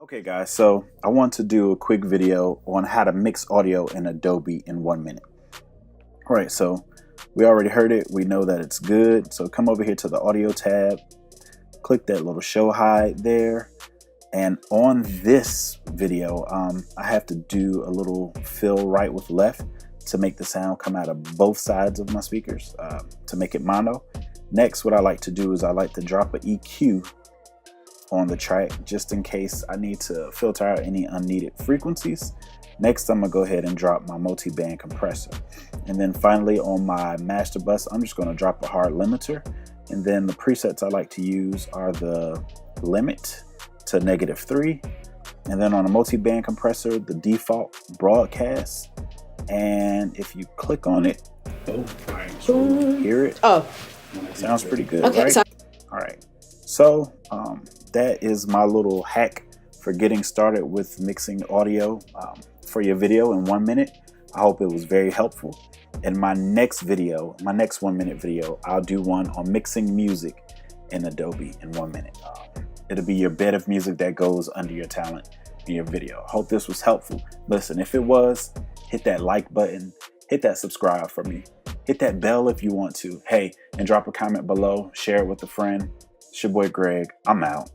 Okay guys, so I want to do a quick video on how to mix audio in Adobe in 1 minute. All right, so we already heard it. We know that it's good. So come over here to the audio tab, click that little show hide there. And on this video, I have to do a little fill right with left to make the sound come out of both sides of my speakers to make it mono. Next, what I like to do is I like to drop an EQ on the track just in case I need to filter out any unneeded frequencies. Next, I'm gonna go ahead and drop my multi-band compressor. And then finally on my master bus, I'm just gonna drop a hard limiter. And then the presets I like to use are the limit to -3. And then on a multi-band compressor, the default broadcast. And if you click on it, hear it. Oh, sounds pretty good, okay, right? so All right, so that is my little hack for getting started with mixing audio for your video in 1 minute. I hope it was very helpful. In my next video, my next 1 minute video, I'll do one on mixing music in Adobe in 1 minute. It'll be your bed of music that goes under your talent in your video. I hope this was helpful. Listen, if it was, hit that like button, hit that subscribe for me, hit that bell if you want to. Hey, and drop a comment below, share it with a friend. It's your boy Greg. I'm out.